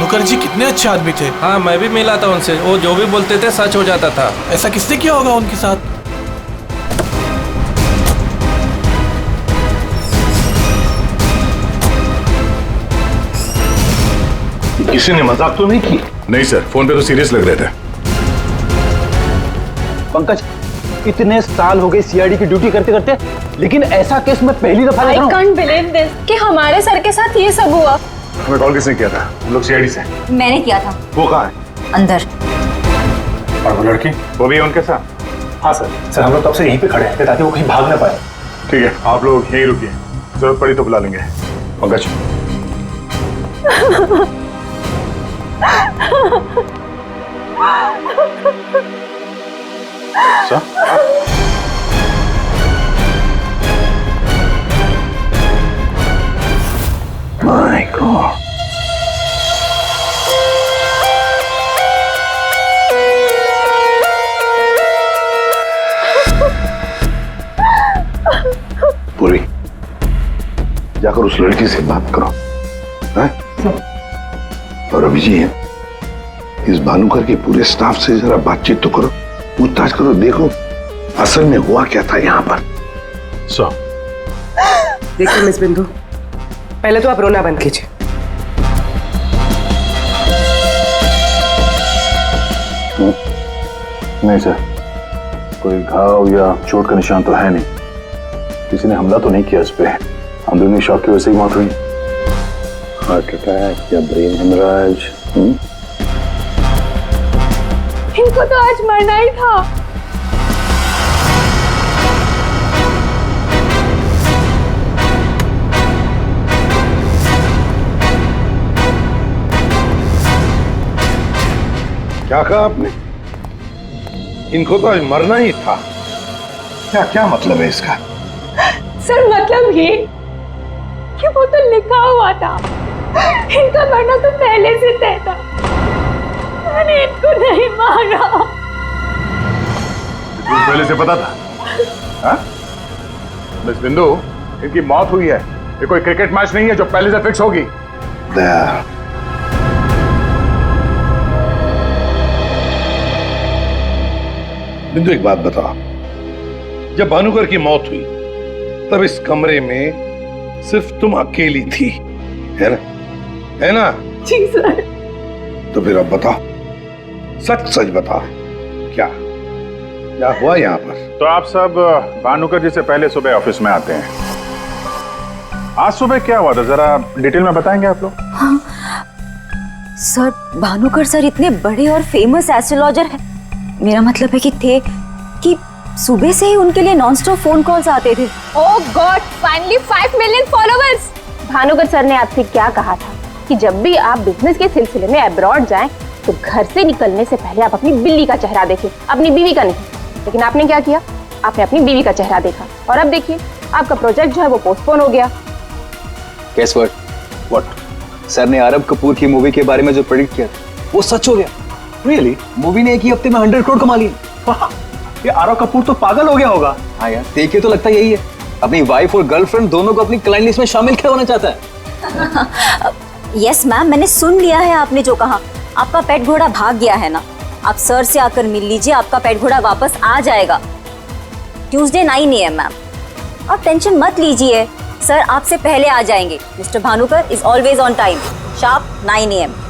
भानुकर जी कितने अच्छे आदमी थे। हाँ, मैं भी मिला था उनसे, वो जो भी बोलते थे सच हो जाता था। ऐसा किसने किया होगा उनके साथ? किसी ने मजाक तो नहीं की? नहीं सर, फोन पे तो सीरियस लग रहे थे। पंकज, इतने साल हो गए सीआईडी की ड्यूटी करते करते, लेकिन ऐसा केस मैं पहली दफा देख रहा हूं। I can't believe this कि हमारे सर के साथ ये सब हुआ। हमें कॉल किसने किया था? हम लोग सीआईडी से। मैंने किया था। वो कहाँ है? अंदर। और वो लड़की? वो भी है उनके साथ? हाँ सर, हम लोग तब से यहीं पे खड़े हैं ताकि वो कहीं भाग ना पाए। ठीक है, आप लोग यहीं रुकिए, जरूरत पड़ी तो बुला लेंगे। पंकज। My God. पूरी, जाकर उस लड़की से बात करो, हैं? और अभी जी इस भानुकर के पूरे स्टाफ से जरा बातचीत तो करो, पूछताछ करो, देखो असल में हुआ क्या था यहाँ पर। देखिए मिस बिंदु, पहले तो आप रोना बंद कीजिए। नहीं सर, कोई घाव या चोट का निशान तो है नहीं, किसी ने हमला तो नहीं किया इस पे, अंदरूनी शॉक की वजह से ही मौत हुई। हार्ट अटैक या ब्रेन हेमराज? इनको तो आज मरना ही था। क्या कहा आपने? इनको तो आज मरना ही था? क्या क्या मतलब है इसका? सर मतलब ये कि वो तो लिखा हुआ था, इनका मरना तो पहले से तय था, मैंने इनको नहीं मारा। पहले से पता था? हाँ? मिस बिंदु, इनकी मौत हुई है, ये कोई क्रिकेट मैच नहीं है जो पहले से फिक्स होगी। बिंदु एक बात बताओ, जब भानुकर की मौत हुई तब इस कमरे में सिर्फ तुम अकेली थी, है ना? है ना? जी सर। तो फिर अब बताओ, सच सच बताओ, क्या क्या हुआ यहाँ पर? तो आप सब भानुकर जी से पहले सुबह ऑफिस में आते हैं, आज सुबह क्या हुआ था जरा डिटेल में बताएंगे आप लोग? हाँ सर, भानुकर सर इतने बड़े और फेमस एस्ट्रोलॉजर हैं, मेरा मतलब है कि थे कि सुबह से ही उनके लिए नॉनस्टॉप फोन कॉल्स आते थे। Oh God, finally 5 million followers. Bhanukar sir ने आपसे क्या कहा था कि जब भी आप बिजनेस के सिलसिले में अब्रॉड जाएं तो घर से निकलने से पहले आप अपनी बिल्ली का चेहरा देखें, अपनी बीवी का नहीं। लेकिन आपने क्या किया? आपने अपनी बीवी का चेहरा देखा और अब देखिए आपका प्रोजेक्ट जो है वो पोस्टपोन हो गया। Guess what? सर ने आरब कपूर की मूवी के बारे में जो प्रेडिक्ट किया वो सच हो गया। Really? मूवी ने एक ही हफ्ते में 100 करोड़ कमा लिए। ये आरव कपूर तो पागल हो गया होगा। हाँ यार, देखिए तो लगता यही है, अपनी वाइफ और गर्लफ्रेंड दोनों को अपनी क्लाइंट लिस्ट में शामिल करवाना चाहता है। यस मैम, मैंने सुन लिया है आपने जो कहा। आपका पेट घोड़ा भाग गया है ना, आप सर से आकर मिल लीजिए, आपका पेट घोड़ा वापस आ जाएगा ट्यूसडे 9 AM मैम। आप टेंशन मत लीजिए, सर आपसे पहले आ जाएंगे। Mister Bhanukar is always on time, sharp 9 AM।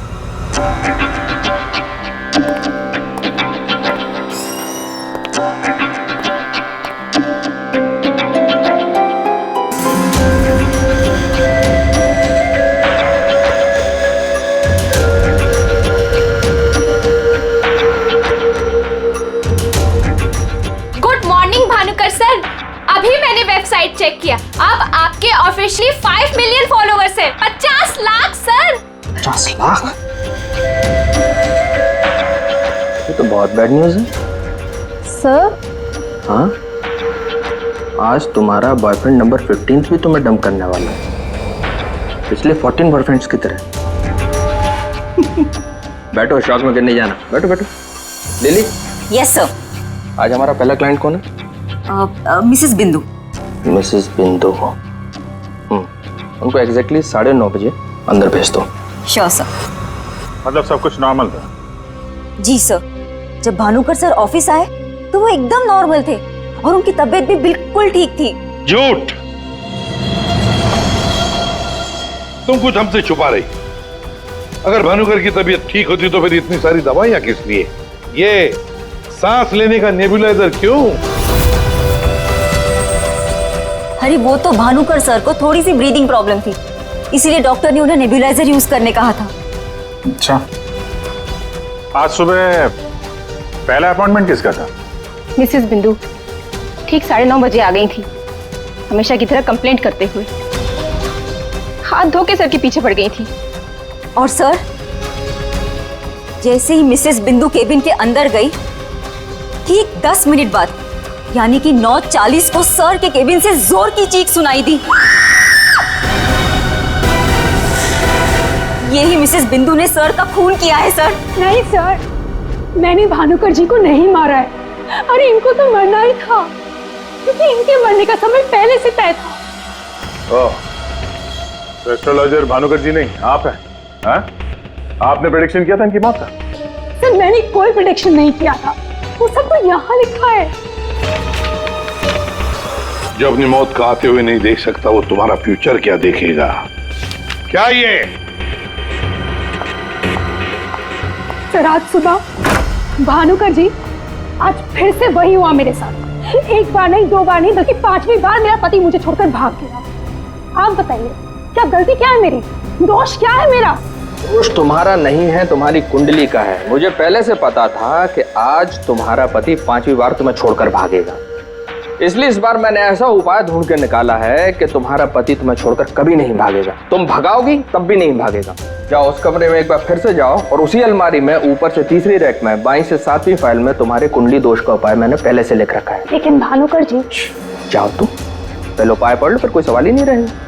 Website check किया, अब आपके ऑफिशियली 5 मिलियन फॉलोअर्स हैं। 50 लाख सर। 50 लाख? ये तो बहुत बैड न्यूज़ है सर। हाँ, आज तुम्हारा बॉयफ्रेंड नंबर 15 भी तुम्हें डंप करने वाला है, पिछले 14 बॉयफ्रेंड्स की तरह। बैठो, शॉक में गिरने जाना। बैठो बैठो। लिली। Yes sir. आज हमारा पहला क्लाइंट कौन है? मिसेस बिंदु। मिसेस बिंदु हो। उनको एग्जैक्टली 9:30 बजे अंदर भेज दो। Sure sir. मतलब सब कुछ नॉर्मल था? जी सर, जब भानुकर सर ऑफिस आए तो वो एकदम नॉर्मल थे और उनकी तबीयत भी बिल्कुल ठीक थी। झूठ! तुम कुछ हमसे छुपा रही। अगर भानुकर की तबीयत ठीक होती तो फिर इतनी सारी दवाइयां किस लिए? ये सांस लेने का नेबुलाइजर क्यों? अरे वो तो भानुकर सर को थोड़ी सी ब्रीदिंग प्रॉब्लम थी, इसीलिए डॉक्टर ने उन्हें नेबुलाइजर यूज करने कहा था। अच्छा, आज सुबह पहला अपॉइंटमेंट किसका था? मिसेस बिंदु ठीक 9:30 बजे आ गई थी, हमेशा की तरह कंप्लेंट करते हुए। हाथ धो के सर के पीछे पड़ गई थी। और सर जैसे ही मिसेस बिंदु केबिन के अंदर गई, ठीक 10 मिनट बाद यानी कि 9:40 को सर के केबिन से जोर की चीख सुनाई दी। यही मिसेस बिंदु ने सर का खून किया है सर। नहीं सर, मैंने भानुकर जी को नहीं मारा है। अरे इनको तो मरना ही था, क्योंकि इनके मरने का समय पहले से तय था। ओह, एस्ट्रोलॉजर भानुकर जी नहीं, आप हैं? हाँ? आपने प्रेडिक्शन किया था इनकी मौत का? सर मैंने कोई प्रेडिक्शन नहीं किया था, वो सब तो यहाँ लिखा है। जो अपनी मौत का आते हुए नहीं देख सकता, वो तुम्हारा फ्यूचर क्या देखेगा? क्या ये? सर आज सुबह भानुकर जी, आज फिर से वही हुआ मेरे साथ। एक बार नहीं, 2 बार नहीं, बल्कि 5वीं बार मेरा पति मुझे छोड़कर भाग गया। आप बताइए क्या गलती क्या है मेरी, दोष क्या है मेरा? दोष तुम्हारा नहीं है, तुम्हारी कुंडली का है। मुझे पहले से पता था कि आज तुम्हारा पति 5वीं बार तुम्हें छोड़कर भागेगा, इसलिए इस बार मैंने ऐसा उपाय ढूंढ के निकाला है कि तुम्हारा पति तुम्हें छोड़कर कभी नहीं भागेगा। तुम भगाओगी तब भी नहीं भागेगा। जाओ उस कमरे में एक बार फिर से जाओ, और उसी अलमारी में ऊपर से 3री रैक में 22 से 7वीं फाइल में तुम्हारे कुंडली दोष का उपाय मैंने पहले से लिख रखा है। लेकिन भानुकर जी। जाओ तुम पहले उपाय पढ़ लो, फिर कोई सवाल ही नहीं रहेगा।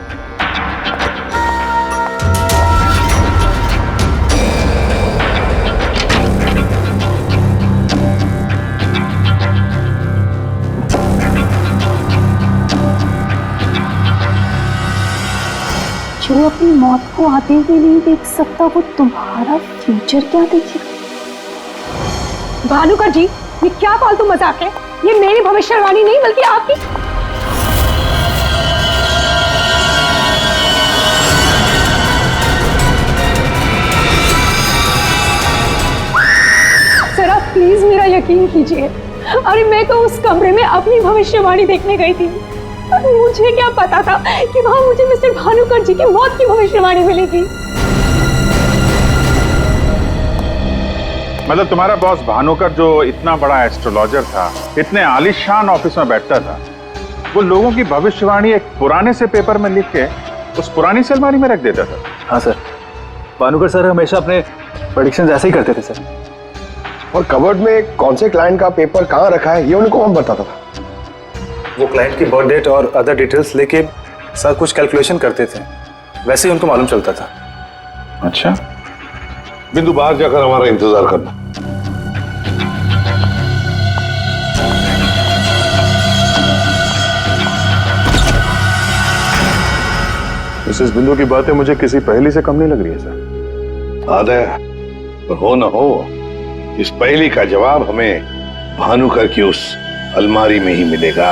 जो अपनी मौत को आते हुए नहीं देख सकता, वो तुम्हारा फ्यूचर क्या देखेगा? भानुकर जी, ये क्या फालतू मजाक है? ये मेरी भविष्यवाणी नहीं बल्कि आपकी। सर आप प्लीज मेरा यकीन कीजिए। अरे मैं तो उस कमरे में अपनी भविष्यवाणी देखने गई थी। मुझे क्या पता था कि वहां मुझे मिस्टर भानुकर जी की मौत की भविष्यवाणी मिलेगी। मतलब तुम्हारा बॉस भानुकर जो इतना बड़ा एस्ट्रोलॉजर था, इतने आलीशान ऑफिस में बैठता था, वो लोगों की भविष्यवाणी एक पुराने से पेपर में लिख के उस पुरानी से अलमारी में रख देता था? हाँ सर, भानुकर सर हमेशा अपने प्रेडिक्शंस ऐसे ही करते थे सर। और कबर्ड में कौन से क्लाइंट का पेपर कहाँ रखा है ये उनको कौन बताता था? वो क्लाइंट की बर्थ डेट और अदर डिटेल्स लेके सर कुछ कैलकुलेशन करते थे, वैसे ही उनको मालूम चलता था। अच्छा, बिंदु बाहर जाकर हमारा इंतजार करना। मिसेस बिंदु की बातें मुझे किसी पहेली से कम नहीं लग रही है सर। आदय, पर हो न हो, इस पहेली का जवाब हमें भानुकर की उस अलमारी में ही मिलेगा।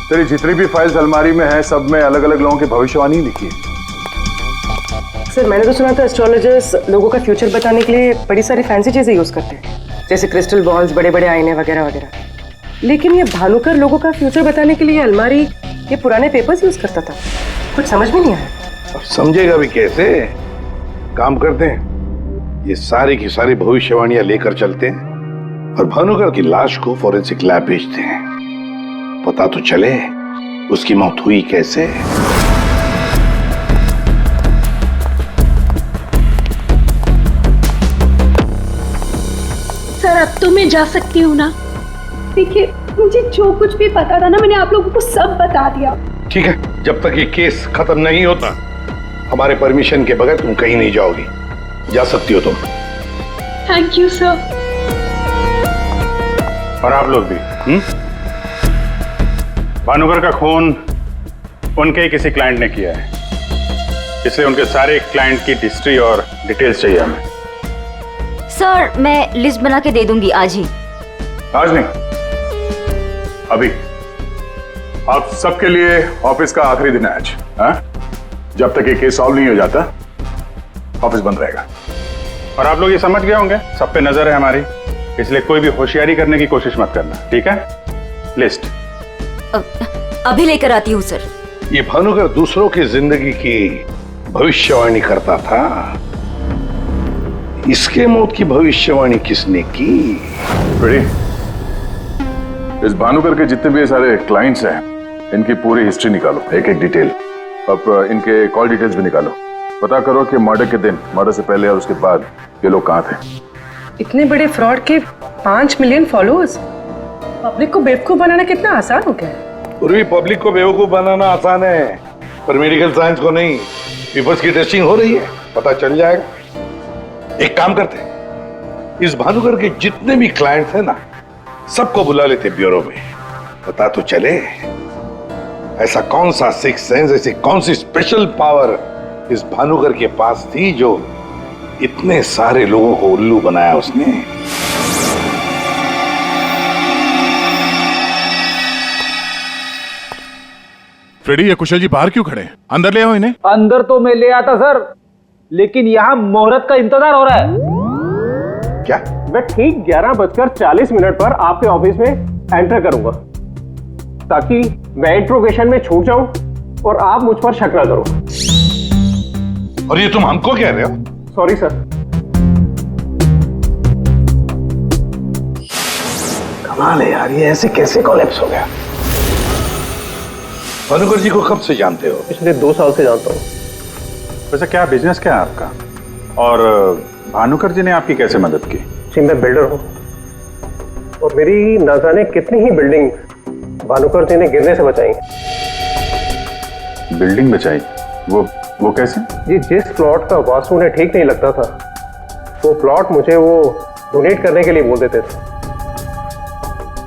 तेरी जितनी भी फाइल्स अलमारी में है, सब में अलग अलग लोगों की भविष्यवाणी लिखी है। सर मैंने तो सुना था एस्ट्रोलॉजर्स लोगों का फ्यूचर बताने के लिए बड़ी सारी फैंसी चीजें यूज करते हैं, जैसे क्रिस्टल बॉल्स, बड़े बड़े आईने वगैरह वगैरह। लेकिन ये भानुकर लोगों का फ्यूचर बताने के लिए अलमारी, ये पुराने पेपर्स यूज करता था। कुछ समझ में नहीं आया। अब समझेगा भी कैसे? काम करते हैं, ये सारी की सारी भविष्यवाणियां लेकर चलते हैं और भानुकर की लाश को फॉरेंसिक लैब भेजते हैं। पता तो चले उसकी मौत हुई कैसे। सर अब तो मैं जा सकती हूँ ना? देखिए मुझे जो कुछ भी पता था ना, मैंने आप लोगों को सब बता दिया। ठीक है, जब तक ये केस खत्म नहीं होता हमारे परमिशन के बगैर तुम कहीं नहीं जाओगी। जा सकती हो तुम। Thank you sir. और आप लोग भी। भानुकर का खून उनके ही किसी क्लाइंट ने किया है, इसलिए उनके सारे क्लाइंट की हिस्ट्री और डिटेल्स चाहिए हमें। सर मैं लिस्ट बना के दे दूंगी आज ही। आज नहीं, अभी। आप सबके लिए ऑफिस का आखिरी दिन है आज। हाँ? जब तक ये केस सॉल्व नहीं हो जाता ऑफिस बंद रहेगा। और आप लोग ये समझ गए होंगे, सब पे नजर है हमारी, इसलिए कोई भी होशियारी करने की कोशिश मत करना, ठीक है? लिस्ट अभी लेकर आती हूँ सर। ये भानुकर दूसरों की जिंदगी की भविष्यवाणी करता था, इसके मौत की भविष्यवाणी किसने की? इस भानुकर के जितने भी सारे क्लाइंट्स हैं, इनकी पूरी हिस्ट्री निकालो, एक एक डिटेल। अब इनके कॉल डिटेल्स भी निकालो। पता करो कि मर्डर के दिन, मर्डर से पहले और उसके बाद ये लोग कहाँ थे। इतने बड़े फ्रॉड के 5 मिलियन फॉलोअर्स, पब्लिक को बेवकूफ बनाना कितना आसान हो गया है। पूरी पब्लिक को बेवकूफ बनाना आसान है, पर मेडिकल साइंस को नहीं। पीपल्स की टेस्टिंग हो रही है, पता चल जाएगा। एक काम करते हैं, इस भानुकर के जितने भी क्लाइंट्स हैं ना, सबको बुला लेते ब्यूरो में। पता तो चले ऐसा कौन सा सिक्स सेंस, ऐसी कौन सी स्पेशल पावर इस भानुकर के पास थी जो इतने सारे लोगों को उल्लू बनाया उसने। फ्रेडी, ये कुशल जी बाहर क्यों खड़े हैं? अंदर ले आओ इन्हें। अंदर तो मैं ले आता सर, लेकिन यहाँ मुहूर्त का इंतजार हो रहा है। क्या? मैं ठीक 11:40 पर आपके ऑफिस में एंटर करूंगा, ताकि मैं इंट्रोगेशन में छूट जाऊं और आप मुझ पर शक ना करो। और ये तुम हमको कह रहे हो? Sorry sir. कमाल है यार, ये ऐसे कैसे कोलैप्स हो गया? भानुकर जी को कब से जानते हो? पिछले 2 साल से जानता हूँ। वैसे क्या बिजनेस क्या है आपका? और भानुकर जी ने आपकी कैसे मदद की? जी मैं बिल्डर हूँ, और मेरी ना जाने कितनी ही बिल्डिंग भानुकर जी ने गिरने से बचाई। बिल्डिंग बचाई? वो कैसे? जी जिस प्लॉट का वास्तु उन्हें ठीक नहीं लगता था, वो प्लॉट मुझे वो डोनेट करने के लिए बोल देते थे।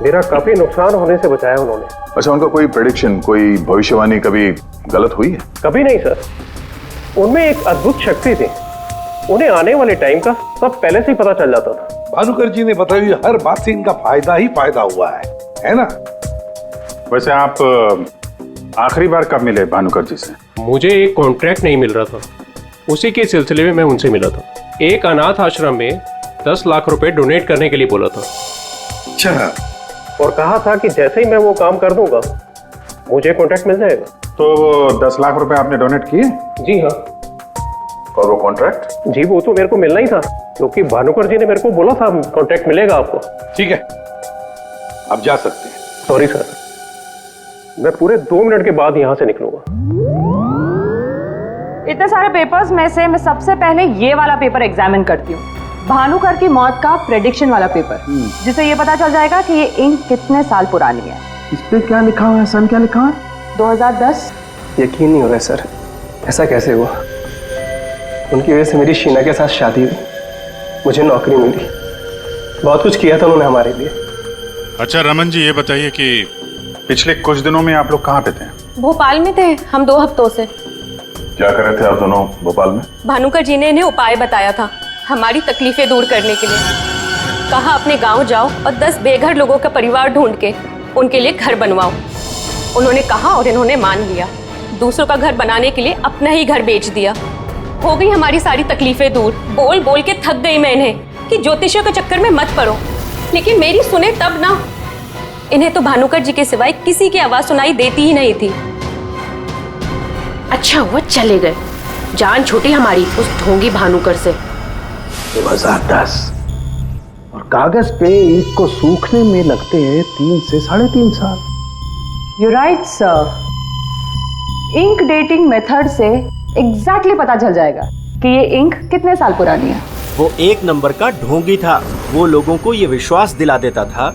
मेरा काफी नुकसान होने से बचाया उन्होंने। अच्छा, उनका कोई प्रेडिक्शन, कोई भविष्यवाणी कभी गलत हुई है? कभी नहीं सर, उनमें एक अद्भुत शक्ति थी। उन्हें आने वाले टाइम का सब पहले से ही पता चल जाता था। भानुकर जी ने बताई हुई हर बात से इनका फायदा ही फायदा हुआ है ना? वैसे आप आखिरी बार कब मिले भानुकर जी से? मुझे एक कॉन्ट्रैक्ट नहीं मिल रहा था, उसी के सिलसिले में मैं उनसे मिला था। एक अनाथ आश्रम में 10 लाख रुपए डोनेट करने के लिए बोला था। अच्छा। और कहा था कि जैसे ही मैं वो काम कर दूंगा मुझे कॉन्ट्रैक्ट मिल जाएगा। तो 10 लाख रुपए आपने डोनेट किए? जी हाँ। और वो कॉन्ट्रैक्ट? जी वो तो मेरे को मिलना ही था, क्योंकि भानुकर जी ने मेरे को बोला था कॉन्ट्रैक्ट मिलेगा आपको। ठीक है, आप जा सकते हैं। सॉरी सर, मैं पूरे 2 मिनट के बाद यहाँ से निकलूंगा। इतने सारे पेपर्स में से मैं सबसे पहले ये वाला पेपर एग्जामिन करती हूँ, भानुकर की मौत का प्रेडिक्शन वाला पेपर, जिससे ये पता चल जाएगा कि ये इंक कितने साल पुरानी है। इस पे क्या लिखा हुआ है? सन क्या लिखा है? 2010। यकीन नहीं हो रहा है सर, ऐसा कैसे हुआ? उनकी वजह से मेरी शीना के साथ शादी हुई, मुझे नौकरी मिली, बहुत कुछ किया था उन्होंने हमारे लिए। अच्छा रमन जी, ये बताइए कि पिछले कुछ दिनों में आप लोग कहाँ पे थे? भोपाल में थे हम 2 हफ्तों से। क्या कर रहे थे आप दोनों भोपाल में? भानुकर जी ने इन्हें उपाय बताया था हमारी तकलीफें दूर करने के लिए। कहा अपने गांव जाओ और 10 बेघर लोगों का परिवार ढूंढ के उनके लिए घर बनवाओ। उन्होंने कहा और इन्होंने मान लिया। दूसरों का घर बनाने के लिए अपना ही घर बेच दिया। हो गई हमारी सारी तकलीफें दूर। बोल बोल के थक गई मैं इन्हें कि ज्योतिषियों के चक्कर में मत पड़ो, लेकिन मेरी सुने तब ना। इन्हें तो भानुकर जी के सिवाय किसी की आवाज सुनाई देती ही नहीं थी। अच्छा हुआ चले गए, जान छूटी हमारी उस ढोंगी भानुकर से। 2010 और कागज पे ईंट को सूखने में लगते हैं 3 से 3.5 साल। You right sir. Ink dating method से एग्जैक्टली पता चल जाएगा कि ये इंक कितने साल पुरानी है। वो एक नंबर का ढोंगी था। वो लोगों को ये विश्वास दिला देता था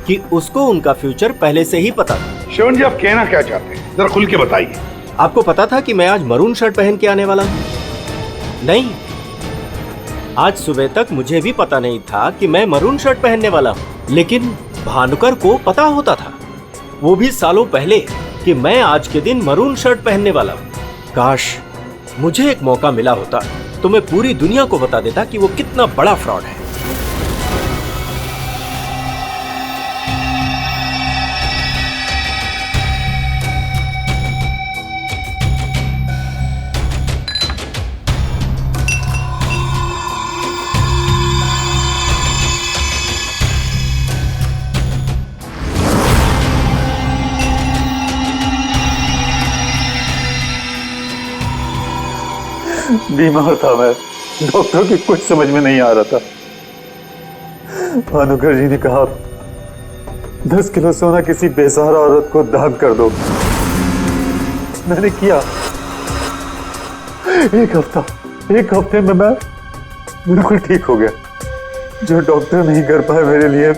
कि उसको उनका फ्यूचर पहले से ही पता था। श्रवण जी, आप कहना क्या चाहते हैं, जरा खुल के बताइए। आपको पता था कि मैं आज मरून शर्ट पहन के आने वाला हूँ? नहीं, आज सुबह तक मुझे भी पता नहीं था कि मैं मरून शर्ट पहनने वाला हूँ, लेकिन भानुकर को पता होता था, वो भी सालों पहले, कि मैं आज के दिन मरून शर्ट पहनने वाला हूँ। काश मुझे एक मौका मिला होता तो मैं पूरी दुनिया को बता देता कि वो कितना बड़ा फ्रॉड है। बीमार था मैं, डॉक्टर की कुछ समझ में नहीं आ रहा था। भानुकर जी ने कहा 10 किलो सोना किसी बेसहारा औरत को दान कर दो। मैंने किया। एक हफ्ते में मैं बिल्कुल ठीक हो गया। जो डॉक्टर नहीं कर पाए मेरे लिए,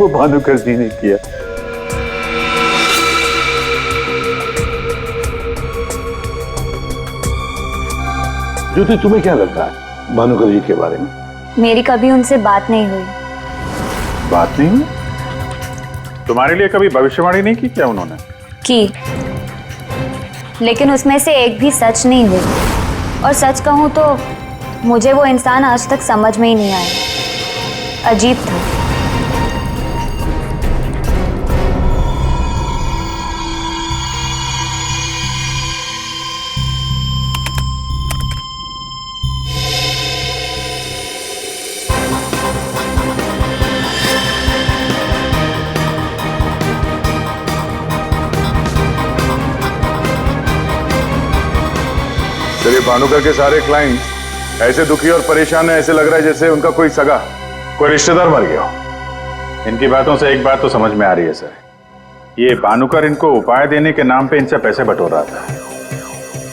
वो भानुकर जी ने किया। ज्योति, तुम्हें क्या लगता है भानुकर जी के बारे में? मेरी कभी उनसे बात नहीं हुई। बात नहीं हुई? तुम्हारे लिए कभी भविष्यवाणी नहीं की क्या उन्होंने? की, लेकिन उसमें से एक भी सच नहीं हुई। और सच कहूं तो मुझे वो इंसान आज तक समझ में ही नहीं आया। अजीब था। चलिए, भानुकर के सारे क्लाइंट ऐसे दुखी और परेशान है, ऐसे लग रहा है जैसे उनका कोई सगा, कोई रिश्तेदार मर गया हो। इनकी बातों से एक बात तो समझ में आ रही है सर, ये भानुकर इनको उपाय देने के नाम पे इनसे पैसे बटोर रहा था,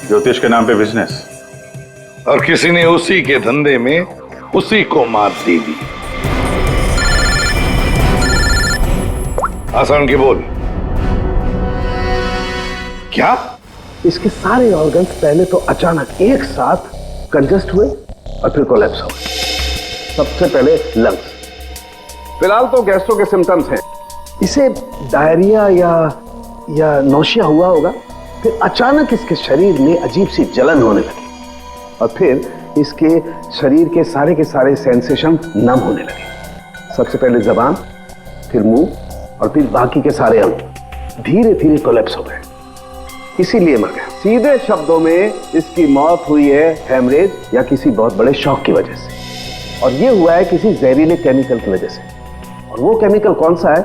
ज्योतिष के नाम पे बिजनेस, और किसी ने उसी के धंधे में उसी को मात दे दी। आसान के बोल। क्या? इसके सारे ऑर्गन्स पहले तो अचानक एक साथ कंजस्ट हुए और फिर कोलैप्स हो गए। सबसे पहले लंग्स। फिलहाल तो गैस्ट्रो के सिम्टम्स हैं। इसे डायरिया या नौशिया हुआ होगा। फिर अचानक इसके शरीर में अजीब सी जलन होने लगी और फिर इसके शरीर के सारे सेंसेशन नम होने लगे। सबसे पहले जबान, फिर मुंह और फिर बाकी के सारे अंग धीरे धीरे कोलैप्स हो गए, इसीलिए मर गया। सीधे शब्दों में इसकी मौत हुई है हेमरेज या किसी बहुत बड़े शॉक की वजह से, और ये हुआ है किसी जहरीले केमिकल की वजह से। और वो केमिकल कौन सा है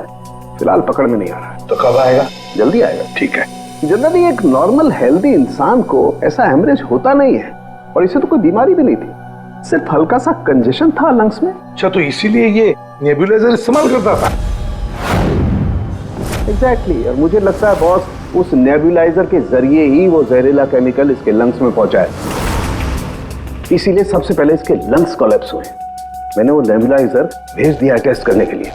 फिलहाल पकड़ में नहीं आ रहा है। तो कब आएगा? जल्दी आएगा। ठीक है। जनरली एक नॉर्मल हेल्दी इंसान को ऐसा हेमरेज होता नहीं है, और इसे तो कोई बीमारी भी नहीं थी, सिर्फ हल्का सा कंजेशन था लंग्स में। अच्छा, तो इसीलिए ये नेबुलाइजर इस्तेमाल करता था? एग्जैक्टली। और मुझे लगता है बॉस, उस नेबुलाइजर के जरिए ही वो जहरीला केमिकल इसके लंग्स में पहुंचा है, इसीलिए सबसे पहले इसके लंग्स कोलैप्स हुए। मैंने वो नेबुलाइजर भेज दिया है टेस्ट करने के लिए।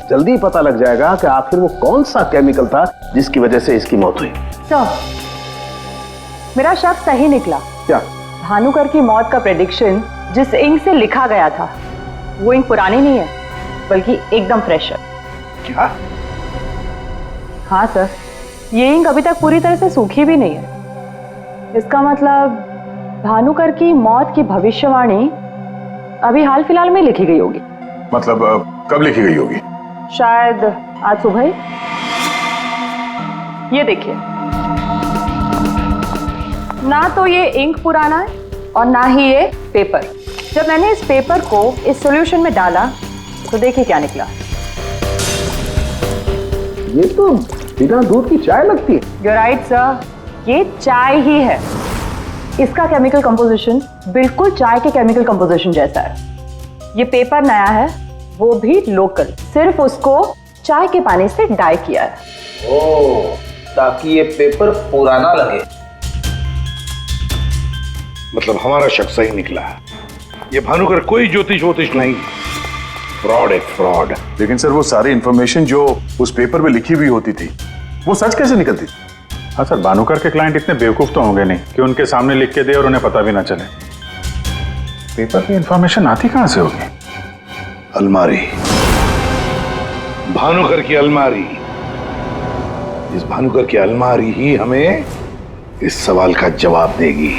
जल्दी पता लग जाएगा कि आखिर वो कौन सा केमिकल था जिसकी वजह से इसकी मौत हुई। सर, मेरा शक सही निकला। क्या? भानुकर की मौत का प्रेडिक्शन जिस इंक से लिखा गया था, वो इंक पुरानी नहीं है, बल्कि एकदम फ्रेश है। क्या? हाँ सर, ये इंक अभी तक पूरी तरह से सूखी भी नहीं है। इसका मतलब भानुकर की मौत की भविष्यवाणी अभी हाल फिलहाल में लिखी गई होगी। मतलब कब लिखी गई होगी? शायद आज सुबह ही। ये देखिए, ना तो ये इंक पुराना है और ना ही ये पेपर। जब मैंने इस पेपर को इस सॉल्यूशन में डाला तो देखिए क्या निकला। ये तो बिना दूध की चाय लगती है। You're right, sir. ये चाय ही है। इसका केमिकल कंपोजिशन बिल्कुल चाय के केमिकल कंपोजिशन जैसा है। ये पेपर नया है, वो भी लोकल, सिर्फ उसको चाय के पानी से डाई किया है। ओह, ताकि ये पेपर पुराना लगे। मतलब हमारा शक सही निकला है। ये भानुकर कोई ज्योतिष नहीं, फ्रॉड है, फ्रॉड। लेकिन सर, वो सारी इंफॉर्मेशन जो उस पेपर में लिखी हुई होती थी, वो सच कैसे निकलती? हाँ सर, भानुकर के क्लाइंट इतने बेवकूफ तो होंगे नहीं कि उनके सामने लिख के दे और उन्हें पता भी ना चले। पेपर पे इंफॉर्मेशन आती कहां से होगी? अलमारी, भानुकर की अलमारी। इस भानुकर की अलमारी ही हमें इस सवाल का जवाब देगी।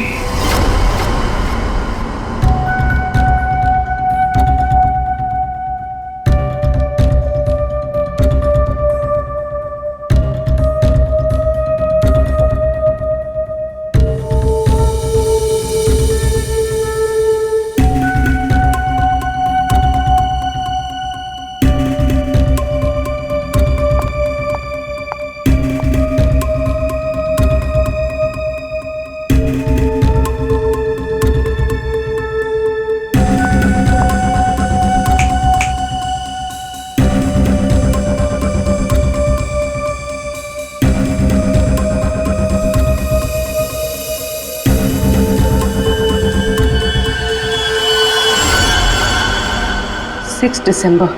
दिसंबर।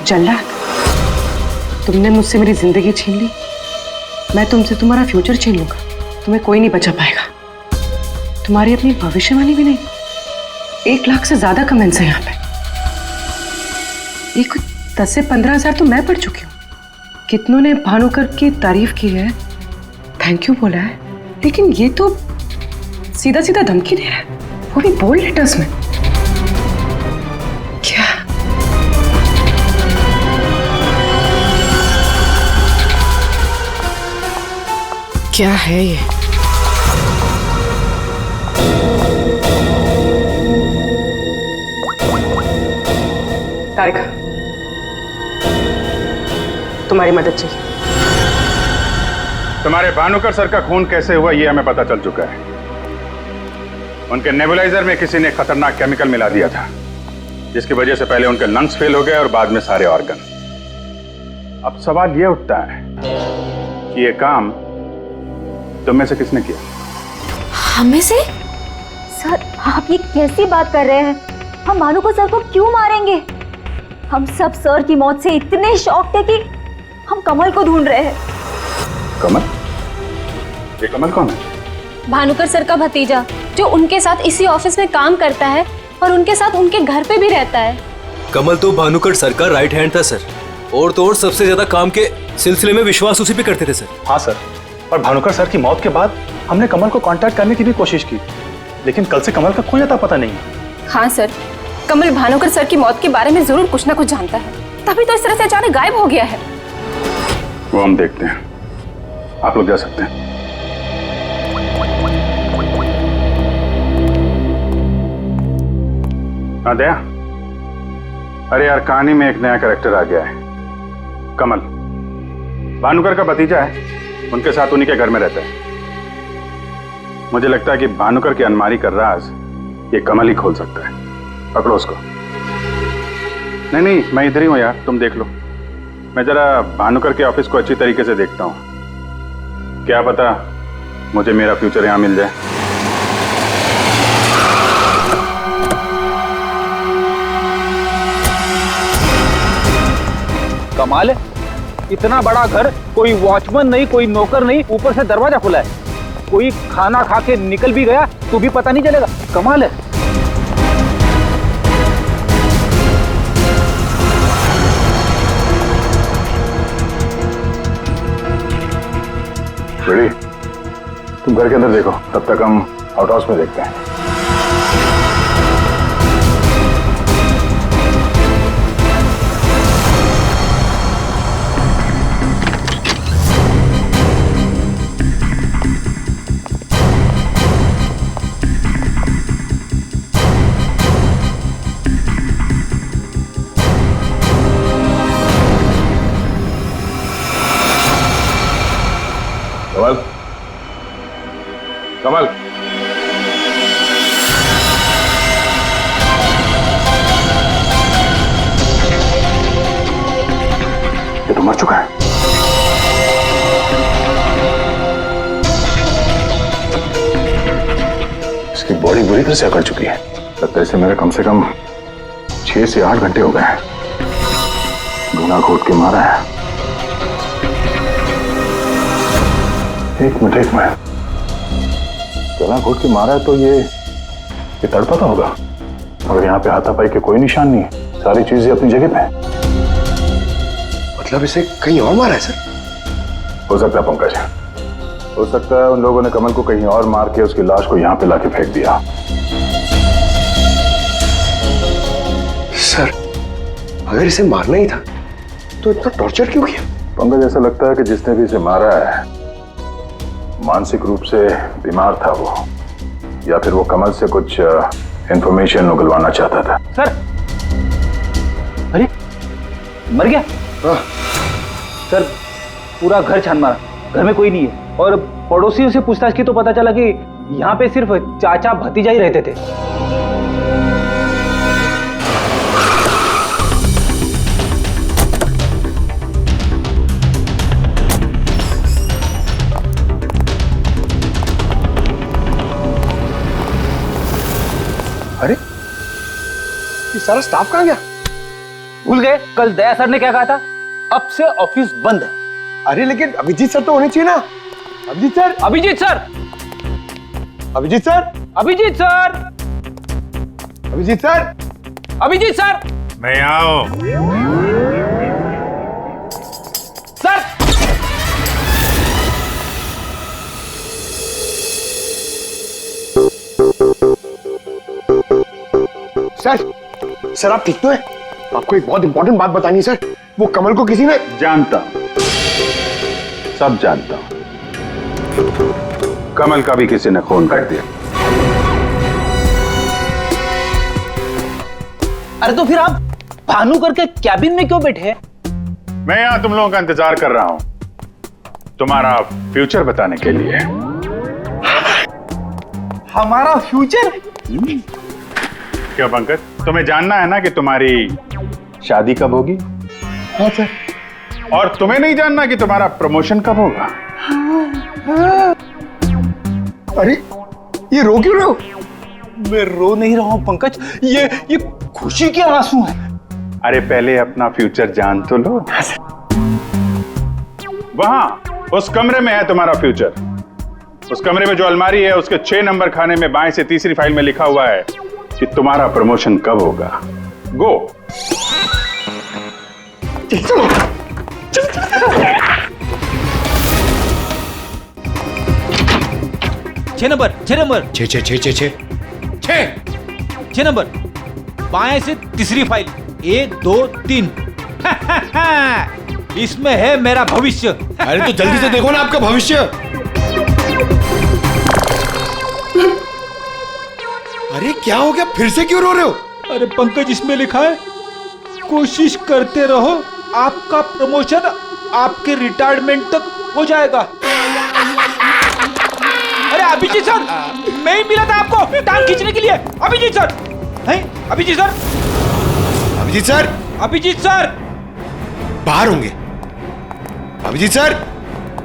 जल्लाद, तुमने मुझसे मेरी जिंदगी छीन ली, मैं तुमसे तुम्हारा फ्यूचर छीन लूंगा। तुम्हें कोई नहीं बचा पाएगा। तुम्हारी अपनी भविष्यवाणी भी नहीं। 1 लाख से ज्यादा कमेंट्स हैं यहाँ पे। ये कुछ 10 से 15 हजार तो मैं पढ़ चुकी हूँ। कितनों ने भानुकर की तारीफ की है, थैंक यू बोला है, लेकिन ये तो सीधा सीधा धमकी दे रहा है, वो भी बोल्ड लेटर्स में। क्या है ये? तारिका, तुम्हारी मदद चाहिए। तुम्हारे भानुकर सर का खून कैसे हुआ ये हमें पता चल चुका है। उनके नेबुलाइजर में किसी ने खतरनाक केमिकल मिला दिया था, जिसकी वजह से पहले उनके लंग्स फेल हो गए और बाद में सारे ऑर्गन। अब सवाल ये उठता है कि ये काम तुम में से किसने किया? हमें से? सर, आप ये कैसी बात कर रहे हैं? हम भानुकर सर को क्यों मारेंगे? हम सब सर की मौत से इतने शॉक थे कि हम कमल को ढूंढ रहे हैं। कमल? ये कमल कौन है? भानुकर सर का भतीजा, जो उनके साथ इसी ऑफिस में काम करता है और उनके साथ उनके घर पे भी रहता है। कमल तो भानुकर सर का राइट हैंड था सर, और तो और सबसे ज्यादा काम के सिलसिले में विश्वास उसी पे करते थे सर। हाँ सर, और भानुकर सर की मौत के बाद हमने कमल को कांटेक्ट करने की भी कोशिश की, लेकिन कल से कमल का कोई अता पता नहीं है। हाँ सर, कमल भानुकर सर की मौत के बारे में जरूर कुछ ना कुछ जानता है, तभी तो इस तरह से अचानक गायब हो गया है। वो हम देखते हैं, आप लोग जा सकते हैं। हाँ दया, अरे यार, कहानी में एक नया कैरेक्टर आ गया है, कमल। भानुकर का भतीजा है, उनके साथ उन्हीं के घर में रहता है। मुझे लगता है कि भानुकर की अलमारी का राज ये कमल ही खोल सकता है। पकड़ो उसको। नहीं, मैं इधर ही हूं यार, तुम देख लो। मैं जरा भानुकर के ऑफिस को अच्छी तरीके से देखता हूं, क्या पता मुझे मेरा फ्यूचर यहां मिल जाए। कमाल है, इतना बड़ा घर, कोई वॉचमैन नहीं, कोई नौकर नहीं, ऊपर से दरवाजा खुला है। कोई खाना खा के निकल भी गया तो भी पता नहीं चलेगा। कमाल है। रेडी, तुम घर के अंदर देखो, तब तक हम आउट हाउस में देखते हैं। कमल, कमल, ये तो मर चुका है। इसकी बॉडी बुरी तरह से अकड़ चुकी है। लगता है इसे मेरे कम से कम 6 से 8 घंटे हो गए हैं। गुना घोट के मारा है। एक मिनट गला घोट के मारा है तो ये तड़पता होगा, मगर यहाँ पे हाथापाई के कोई निशान नहीं है, सारी चीजें अपनी जगह पे हैं। मतलब इसे कहीं और मारा है सर? हो सकता है पंकज, हो सकता है उन लोगों ने कमल को कहीं और मार के उसकी लाश को यहाँ पे लाके फेंक दिया। सर अगर इसे मारना ही था तो इतना टॉर्चर क्यों किया? पंकज, ऐसा लगता है कि जिसने भी इसे मारा है मानसिक रूप से बीमार था वो, या फिर वो कमल से कुछ इंफॉर्मेशन उगलवाना चाहता था। सर, अरे मर गया? हाँ। सर पूरा घर छान मारा, घर में कोई नहीं है, और पड़ोसियों से पूछताछ की तो पता चला कि यहाँ पे सिर्फ चाचा भतीजा ही रहते थे। अरे ये सारा स्टाफ कहाँ गया? भूल गए कल दया सर ने क्या कहा था, अब से ऑफिस बंद है। अरे लेकिन अभिजीत सर तो होने चाहिए ना। Abhijeet sir, Abhijeet sir, Abhijeet sir, Abhijeet sir, Abhijeet sir, Abhijeet sir, मैं आओ। सर सर, सर आप ठीक तो है? आपको एक बहुत इंपॉर्टेंट बात बतानी है सर। वो कमल को किसी ने... जानता हूं, सब जानता हूं। कमल का भी किसी ने खून कर दिया। अरे तो फिर आप भानुकर के कैबिन में क्यों बैठे हैं? मैं यहां तुम लोगों का इंतजार कर रहा हूं, तुम्हारा फ्यूचर बताने के लिए। हमारा फ्यूचर? क्यों पंकज, तुम्हें जानना है ना कि तुम्हारी शादी कब होगी? हाँ सर। और तुम्हें नहीं जानना कि तुम्हारा प्रमोशन कब होगा? अरे ये रो क्यों रहे हो? मैं रो नहीं रहा हूं पंकज, ये खुशी के आंसू हैं। अरे पहले अपना फ्यूचर जान तो लो। वहां उस कमरे में है तुम्हारा फ्यूचर। उस कमरे में जो अलमारी है उसके 6 नंबर खाने में बाएं से तीसरी फाइल में लिखा हुआ है कि तुम्हारा प्रमोशन कब होगा। गो। छह नंबर, 6 नंबर, 6 नंबर, बाएं से तीसरी फाइल, 1 2 3। इसमें है मेरा भविष्य। अरे तो जल्दी से देखो ना आपका भविष्य। अरे क्या हो गया, फिर से क्यों रो रहे हो? अरे पंकज, इसमें लिखा है कोशिश करते रहो, आपका प्रमोशन आपके रिटायरमेंट तक हो जाएगा। अरे अभिजीत सर, मैं ही मिला था आपको टांग खींचने के लिए। अभिजीत सर, हैं? Abhijeet sir, Abhijeet sir, Abhijeet sir बाहर होंगे। Abhijeet sir,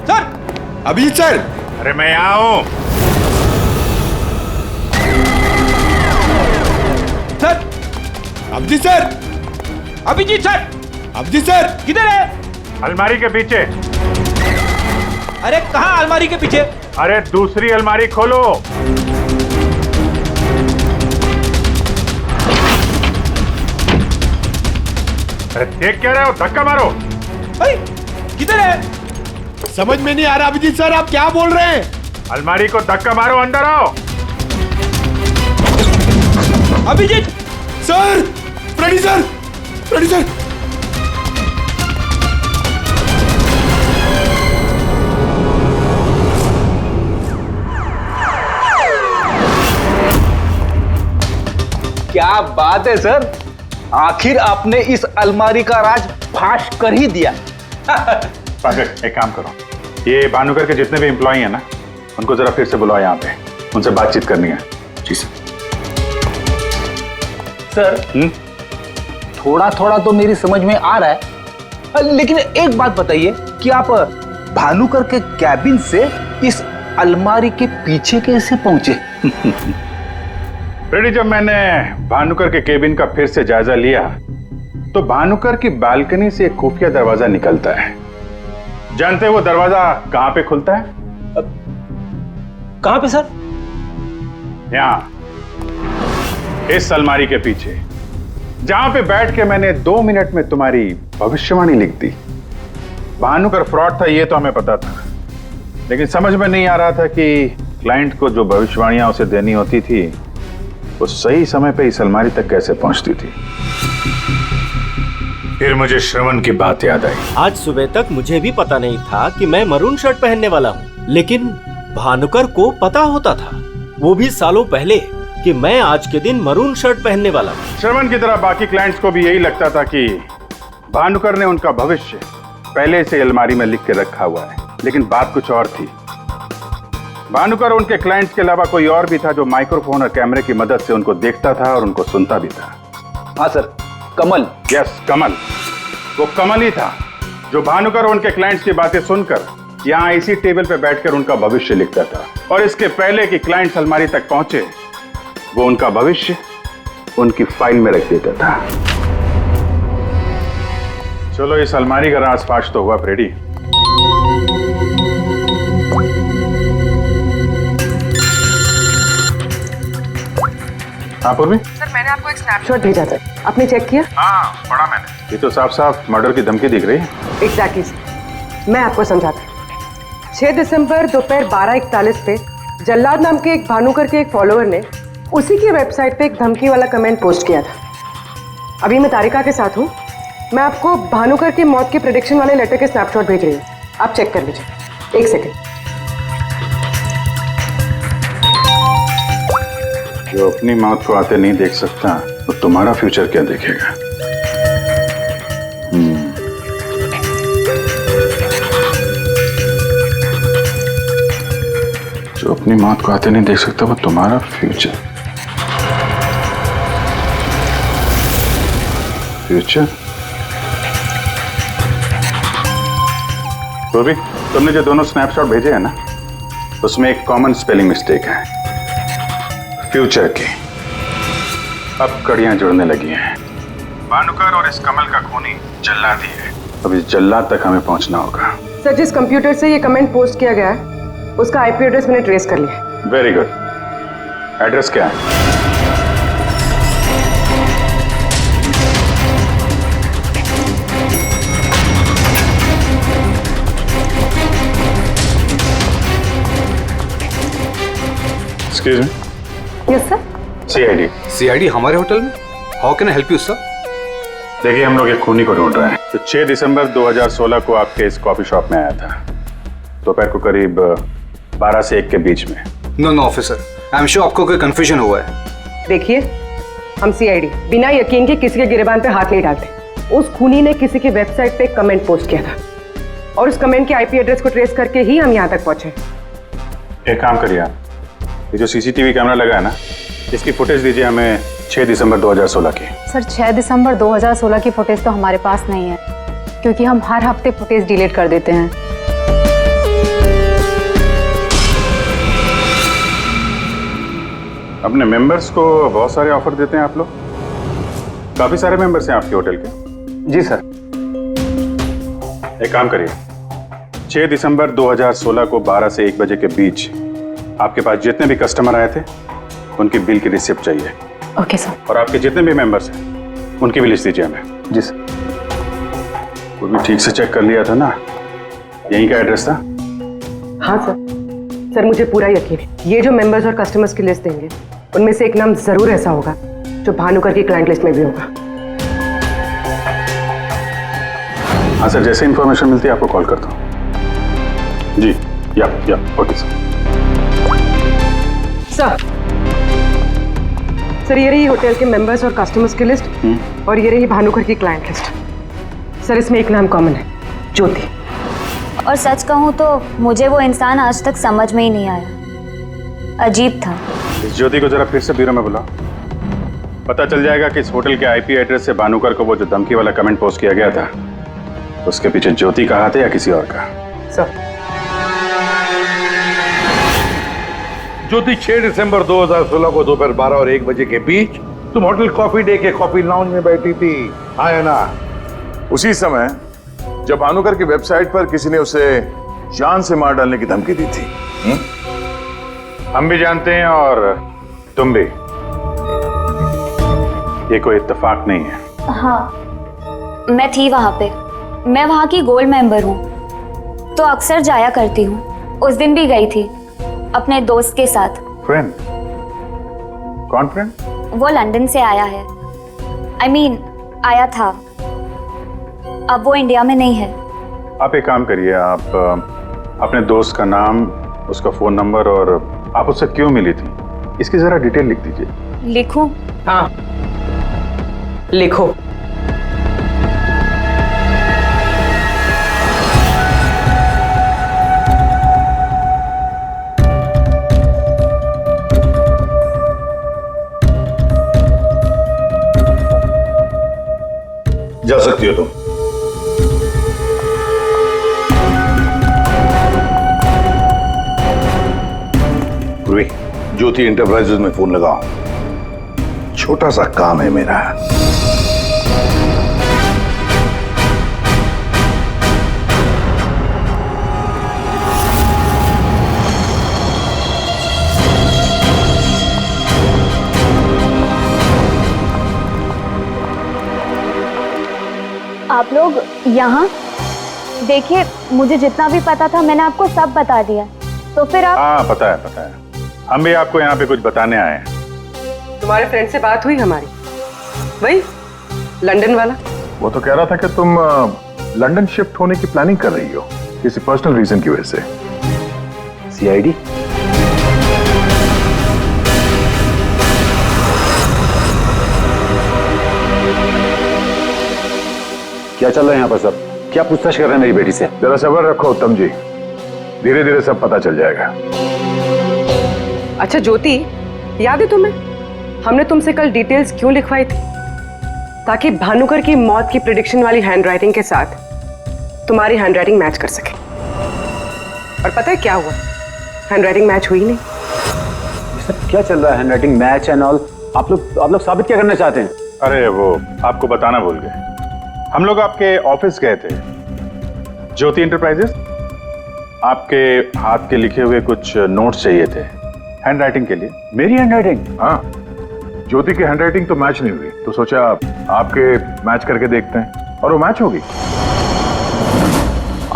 sir, Abhijeet sir. अरे मैं आओ। Sir, Abhijeet sir, Abhijeet sir, Abhijeet sir किधर है? अलमारी के पीछे। अरे कहाँ अलमारी के पीछे? अरे दूसरी अलमारी खोलो। अरे देख क्या रहे हो, धक्का मारो। किधर है? समझ में नहीं आ रहा अभिजीत सर, आप क्या बोल रहे हैं? अलमारी को धक्का मारो, अंदर आओ। Abhijeet sir, Freddy sir, Freddy sir. क्या बात है सर, आखिर आपने इस अलमारी का राज फाश कर ही दिया। पंकज, एक काम करो, ये भानुकर के जितने भी एम्प्लॉई हैं ना, उनको जरा फिर से बुलाओ यहाँ पे, उनसे बातचीत करनी है। जी सर। सर, थोड़ा थोड़ा तो मेरी समझ में आ रहा है, लेकिन एक बात बताइए कि आप भानुकर के कैबिन से इस अलमारी के पीछे कैसे पहुंचे? फ्रेडी, जब मैंने भानुकर के केबिन का फिर से जायजा लिया तो भानुकर की बालकनी से एक खुफिया दरवाजा निकलता है। जानते हैं वो दरवाजा कहां पे खुलता है? कहां पे सर? यहाँ, इस अलमारी के पीछे, जहां पे बैठ के मैंने 2 मिनट में तुम्हारी भविष्यवाणी लिख दी। भानुकर फ्रॉड था ये तो हमें पता था, लेकिन समझ में नहीं आ रहा था कि क्लाइंट को जो भविष्यवाणियां उसे देनी होती थी वो सही समय पे इस अलमारी तक कैसे पहुंचती थी। फिर मुझे श्रवण की बात याद आई। आज सुबह तक मुझे भी पता नहीं था कि मैं मरून शर्ट पहनने वाला हूँ, लेकिन भानुकर को पता होता था, वो भी सालों पहले, कि मैं आज के दिन मरून शर्ट पहनने वाला हूँ। श्रवण की तरह बाकी क्लाइंट्स को भी यही लगता था कि भानुकर ने उनका भविष्य पहले से अलमारी में लिख के रखा हुआ है, लेकिन बात कुछ और थी। भानुकर उनके क्लाइंट्स के अलावा कोई और भी था जो माइक्रोफोन और कैमरे की मदद से उनको देखता था और उनको सुनता भी था। हाँ सर, कमल। यस, कमल। वो कमल ही था जो भानुकर और उनके क्लाइंट्स की बातें सुनकर यहाँ इसी टेबल पे बैठकर उनका भविष्य लिखता था, और इसके पहले कि क्लाइंट्स अलमारी तक पहुंचे वो उनका भविष्य उनकी फाइल में रख देता था। चलो इस अलमारी का राज फाश तो हुआ फ्रेडी। हाँ पूर्वी? सर मैंने आपको एक स्नैपशॉट भेजा था, आपने चेक किया? हाँ पढ़ा मैंने। ये तो साफ साफ मर्डर की धमकी दिख रही है। एग्जैक्टली सर, मैं आपको समझाता हूँ। 6 दिसंबर दोपहर 12:41 पे जल्लाद नाम के एक भानुकर के एक फॉलोअर ने उसी की वेबसाइट पे एक धमकी वाला कमेंट पोस्ट किया था। अभी मैं तारिका के साथ हूँ, मैं आपको भानुकर की मौत के प्रेडिक्शन वाले लेटर के स्नैपशॉट भेज रही हूँ, आप चेक कर लीजिए। 1 सेकेंड। जो अपनी मौत को आते नहीं देख सकता तो तुम्हारा फ्यूचर क्या देखेगा? जो अपनी मौत को आते नहीं देख सकता वो तुम्हारा फ्यूचर। फ्यूचर? तो भी तुमने जो दोनों स्नैपशॉट भेजे हैं ना, उसमें एक कॉमन स्पेलिंग मिस्टेक है, फ्यूचर की। अब कड़ियां जुड़ने लगी हैं। भानुकर और इस कमल का खूनी जल्लाद ही है। अब इस जल्लाद तक हमें पहुंचना होगा। सर जिस कंप्यूटर से ये कमेंट पोस्ट किया गया है उसका आईपी एड्रेस मैंने ट्रेस कर लिया। Very good. एड्रेस क्या है? Excuse me. Yes sir. CID. CID हमारे होटल में? How can I help you sir? देखिए हम लोग एक खूनी को ढूंढ रहे हैं तो 6 दिसंबर 2016 को आपके इस कॉफी शॉप में आया था, दोपहर को करीब 12 से 1 के बीच में। No officer, I am sure आपको कोई कंफ्यूजन हुआ है। देखिए हम सीआईडी बिना यकीन के किसी के गिरबान पे हाथ नहीं डालते। उस खूनी ने किसी की वेबसाइट पे एक कमेंट पोस्ट किया था और उस कमेंट के आईपी एड्रेस को ट्रेस करके ही हम यहाँ तक पहुंचे। एक काम करिए आप, ये जो सीसीटीवी कैमरा लगा है ना, इसकी फुटेज दीजिए हमें 6 दिसंबर 2016 की। सर 6 दिसंबर 2016 की फुटेज तो हमारे पास नहीं है, क्योंकि हम हर हफ्ते फुटेज डिलीट कर देते हैं। अपने मेंबर्स को बहुत सारे ऑफर देते हैं आप लोग? काफी सारे मेंबर्स हैं आपके होटल के? जी सर। एक काम करिए, 6 दिसंबर 2016 को 12 से 1 बजे के बीच आपके पास जितने भी कस्टमर आए थे उनकी बिल की रिसिप्ट चाहिए। Okay sir. और आपके जितने भी मेंबर्स हैं उनकी भी लिस्ट दीजिए हमें। जी सर। वो भी ठीक से चेक कर लिया था ना? यहीं का एड्रेस था? हाँ सर। सर मुझे पूरा यकीन है ये जो मेंबर्स और कस्टमर्स की लिस्ट देंगे उनमें से एक नाम जरूर ऐसा होगा जो भानुकर की क्लाइंट लिस्ट में भी होगा। हाँ सर, जैसे इंफॉर्मेशन मिलती है आपको कॉल करता हूँ। जी या ओके सर। सर ये रही होटल के मेंबर्स और कस्टमर्स की लिस्ट और ये रही भानुकर की क्लाइंट लिस्ट। सर इसमें एक नाम कॉमन है, ज्योति। और सच कहूँ तो मुझे वो इंसान आज तक समझ में ही नहीं आया, अजीब था। इस ज्योति को जरा फिर से ब्यूरो में बुलाओ, पता चल जाएगा कि इस होटल के आईपी एड्रेस से भानुकर को वो जो धमकी वाला कमेंट पोस्ट किया गया था उसके पीछे ज्योति का हाथ है या किसी और का। सर ज्योति 6 दिसंबर 2016 को दोपहर 12 और 1 बजे के बीच तुम होटल कॉफी डे के कॉफी लाउंज में बैठी थी, हाँ या ना? उसी समय जब भानुकर की वेबसाइट पर किसी ने उसे जान से मार डालने की धमकी दी थी। हम भी जानते हैं और तुम भी। ये कोई इत्तेफाक नहीं है। हाँ, मैं थी वहां पे। मैं वहां की गोल्ड मेंबर हूँ, तो अक्सर जाया करती हूँ। उस दिन भी गई थी अपने दोस्त के साथ। फ्रेंड? कौन फ्रेंड? वो लंदन से आया है। I mean, आया था। अब वो इंडिया में नहीं है। आप एक काम करिए, आप अपने दोस्त का नाम, उसका फोन नंबर और आप उससे क्यों मिली थी, इसकी जरा डिटेल लिख दीजिए। लिखूं? हाँ, लिखो। जा सकती हो तुम। पूर्वी, ज्योति इंटरप्राइजेज में फोन लगाओ, छोटा सा काम है मेरा। आप लोग यहाँ देखिए, मुझे जितना भी पता था मैंने आपको सब बता दिया, तो फिर आप। हाँ, पता है। हम भी आपको यहाँ पे कुछ बताने आए हैं। तुम्हारे फ्रेंड से बात हुई हमारी, वही लंदन वाला? वो तो कह रहा था कि तुम लंदन शिफ्ट होने की प्लानिंग कर रही हो किसी पर्सनल रीजन की वजह से। सीआईडी? क्या चल रहा है यहाँ पर सब? क्या पूछताछ कर रहे हैं मेरी बेटी से? जरा सब्र रखो उत्तम जी, धीरे धीरे सब पता चल जाएगा। अच्छा ज्योति, याद है तुम्हें हमने तुमसे कल डिटेल्स क्यों लिखवाई थी? ताकि भानुकर की मौत की प्रेडिक्शन वाली हैंडराइटिंग के साथ तुम्हारी हैंडराइटिंग मैच कर सके। और पता है क्या हुआ? हैंडराइटिंग मैच हुई नहीं। क्या चल रहा है? Handwriting match and all? आप लोग साबित क्या करना चाहते हैं? अरे वो आपको बताना भूल गए, हम लोग आपके ऑफिस गए थे, ज्योति इंटरप्राइजेस। आपके हाथ के लिखे हुए कुछ नोट्स चाहिए थे हैंडराइटिंग के लिए। मेरी हैंडराइटिंग? हाँ, ज्योति की हैंडराइटिंग तो मैच नहीं हुई, तो सोचा आपके मैच करके देखते हैं, और वो मैच होगी।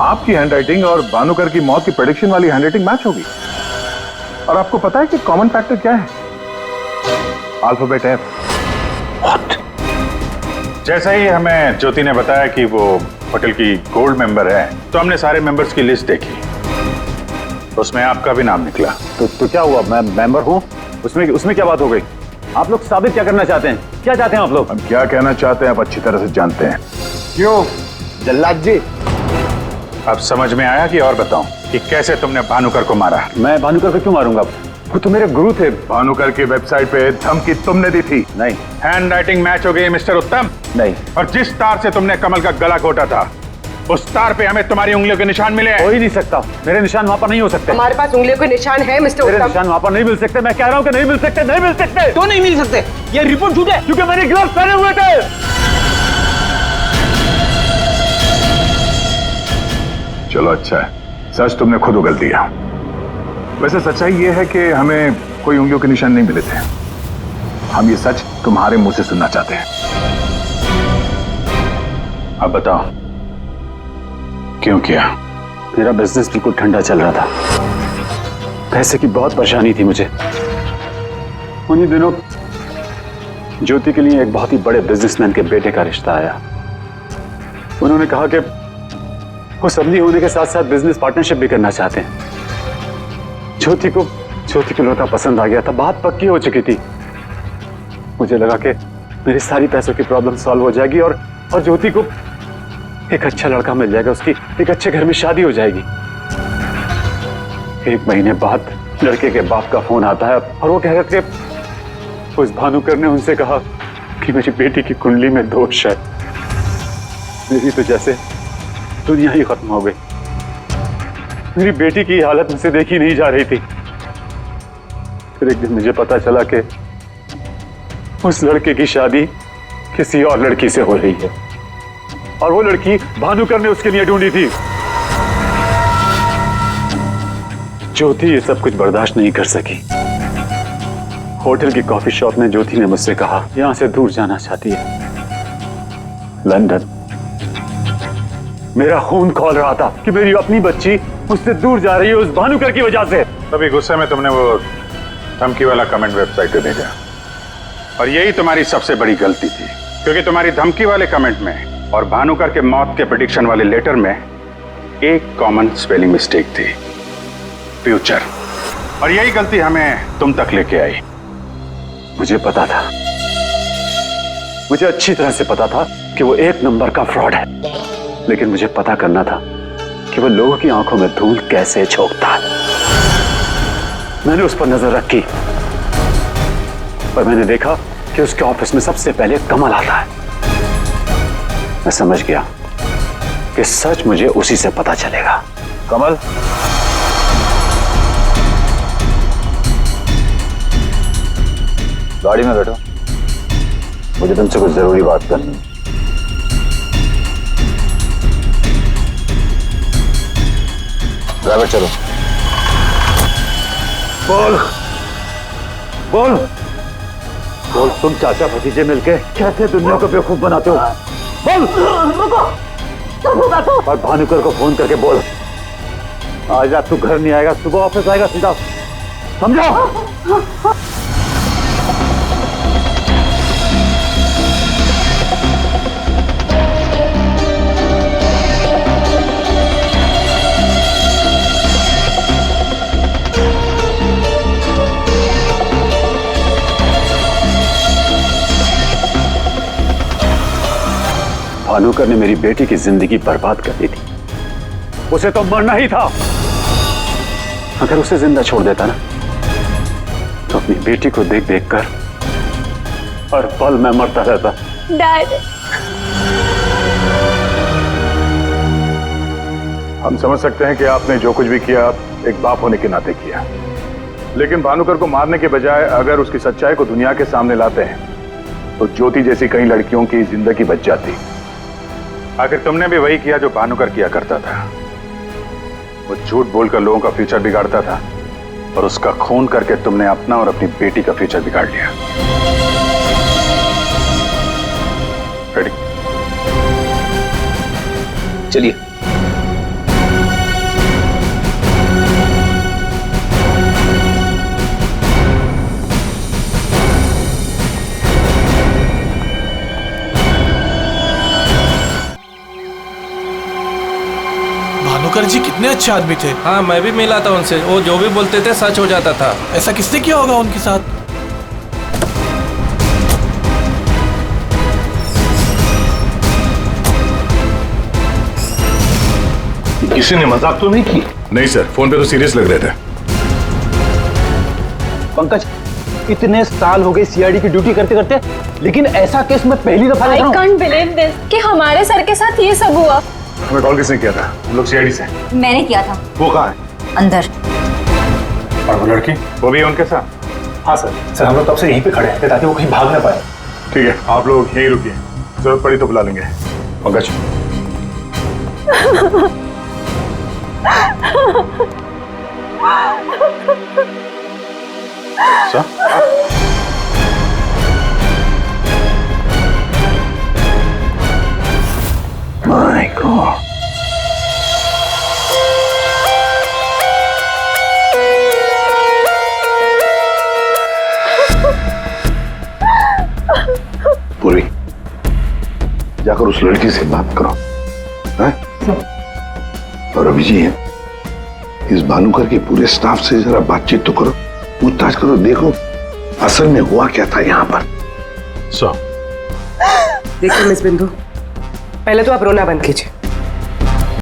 आपकी हैंडराइटिंग और भानुकर की मौत की प्रेडिक्शन वाली हैंडराइटिंग मैच होगी। और आपको पता है कि कॉमन फैक्टर क्या है? Alphabet F. जैसा ही हमें ज्योति ने बताया कि वो होटल की गोल्ड मेंबर है, तो हमने सारे मेंबर्स की लिस्ट देखी, उसमें आपका भी नाम निकला। तो क्या हुआ? मैं मेंबर हूँ, उसमें क्या बात हो गई? आप लोग साबित क्या करना चाहते हैं? क्या चाहते हैं आप लोग? हम क्या कहना चाहते हैं आप अच्छी तरह से जानते हैं। क्यों जल्लाद जी? अब समझ में आया कि और बताऊं कि कैसे तुमने भानुकर को मारा? मैं भानुकर को क्यों मारूंगा? वो तो मेरे गुरु थे। भानुकर की वेबसाइट पे धमकी तुमने दी थी। नहीं। हैंडराइटिंग मैच हो गई मिस्टर उत्तम। नहीं। और जिस तार से तुमने कमल का गला घोटा था, उस तार पे हमें तुम्हारी उंगलियों के निशान मिले। हो ही नहीं सकता, मेरे निशान वहां पर नहीं हो सकते। हमारे पास उंगलियों के निशान है मिस्टर मेरे उत्तम। निशान वहां पर नहीं मिल सकते। मैं कह रहा हूं कि नहीं मिल सकते, नहीं मिल सकते। तो नहीं मिल सकते, ये रिपोर्ट झूठ है, क्योंकि मैंने ग्लव्स पहने हुए थे। चलो अच्छा है, सच तुमने खुद उगल दिया। वैसे सच्चाई ये है कि हमें कोई उंगलियों के निशान नहीं मिले थे। हम ये सच तुम्हारे मुंह से सुनना चाहते हैं। अब बताओ क्यों किया? मेरा बिजनेस बिल्कुल ठंडा चल रहा था, पैसे की बहुत परेशानी थी मुझे। उन्हीं दिनों ज्योति के लिए एक बहुत ही बड़े बिजनेसमैन के बेटे का रिश्ता आया। उन्होंने कहा कि वो सबनी होने के साथ साथ बिजनेस पार्टनरशिप भी करना चाहते हैं। ज्योति को लड़का पसंद आ गया था, बात पक्की हो चुकी थी। मुझे लगा कि मेरी सारी पैसों की प्रॉब्लम सॉल्व हो जाएगी और ज्योति को एक अच्छा लड़का मिल जाएगा, उसकी एक अच्छे घर में शादी हो जाएगी। 1 महीने बाद लड़के के बाप का फोन आता है और वो कह रहे थे उस भानुकर ने उनसे कहा कि मेरी बेटी की कुंडली में दोष है। मेरी तो जैसे दुनिया ही खत्म हो गई। मेरी बेटी की हालत मुझसे देखी नहीं जा रही थी। फिर एक दिन मुझे पता चला कि उस लड़के की शादी किसी और लड़की से हो रही है और वो लड़की भानुकर ने उसके लिए ढूंढी थी। ज्योति ये सब कुछ बर्दाश्त नहीं कर सकी। होटल की कॉफी शॉप में ज्योति ने मुझसे कहा यहां से दूर जाना चाहती है, लंदन। मेरा खून खौल रहा था कि मेरी अपनी बच्ची मुझसे दूर जा रही है उस भानुकर की वजह से। तभी गुस्से में तुमने वो धमकी वाला कमेंट वेबसाइट पे भेजा, और यही तुम्हारी सबसे बड़ी गलती थी, क्योंकि तुम्हारी धमकी वाले कमेंट में और भानुकर के मौत के प्रेडिक्शन वाले लेटर में एक कॉमन स्पेलिंग मिस्टेक थी, फ्यूचर। और यही गलती हमें तुम तक लेके आई। मुझे पता था, मुझे अच्छी तरह से पता था कि वो एक नंबर का फ्रॉड है, लेकिन मुझे पता करना था कि वो लोगों की आंखों में धूल कैसे झोंकता है। मैंने उस पर नजर रखी और मैंने देखा कि उसके ऑफिस में सबसे पहले कमल आता है। मैं समझ गया कि सच मुझे उसी से पता चलेगा। कमल, गाड़ी में बैठो, मुझे तुमसे कुछ जरूरी बात करनी है। ड्राइवर चलो। बोल बोल बोल, तुम चाचा भतीजे मिलके कैसे दुनिया को बेवकूफ बनाते हो? बोल। और भानुकर को फोन करके बोल आज रात तू घर नहीं आएगा, सुबह ऑफिस आएगा सीधा, समझो? भानुकर ने मेरी बेटी की जिंदगी बर्बाद कर दी थी। उसे तो मरना ही था। अगर उसे जिंदा छोड़ देता ना, तो अपनी बेटी को देख देख कर हर पल मैं मरता रहता। डैड, हम समझ सकते हैं कि आपने जो कुछ भी किया एक बाप होने के नाते किया, लेकिन भानुकर को मारने के बजाय अगर उसकी सच्चाई को दुनिया के सामने लाते हैं तो ज्योति जैसी कई लड़कियों की जिंदगी बच जाती। आखिर तुमने भी वही किया जो भानुकर किया करता था। वो झूठ बोलकर लोगों का फ्यूचर बिगाड़ता था, और उसका खून करके तुमने अपना और अपनी बेटी का फ्यूचर बिगाड़ लिया। रेडी? चलिए। भानुकर जी कितने अच्छे आदमी थे। हाँ, मैं भी मिला था उनसे, वो जो भी बोलते थे सच हो जाता था। ऐसा किसने किया होगा उनके साथ? किसी ने मजाक तो नहीं की? नहीं सर, फोन पे तो सीरियस लग रहे थे। पंकज, इतने साल हो गए सीआईडी की ड्यूटी करते करते, लेकिन ऐसा केस मैं पहली दफा देख रहा हूं। I can't believe this कि हमारे सर के साथ ये सब हुआ। हमें कॉल किसने किया था? हम लोग सीआईडी से। मैंने किया था। वो कहाँ है? अंदर। और वो लड़की, वो भी है उनके साथ? हाँ सर, हम लोग तब से यहीं पे खड़े हैं ताकि वो कहीं भाग ना पाए। ठीक है, आप लोग यहीं रुकिए, जरूरत पड़ी तो बुला लेंगे। पंकज। My God. पूरी, जाकर उस लड़की से बात करो, हैं? और अभी जी इस भानुकर के पूरे स्टाफ से जरा बातचीत तो करो, पूछताछ करो, देखो असल में हुआ क्या था यहाँ पर। देखिए मिस बिंदु, पहले तो आप रोना बंद कीजिए।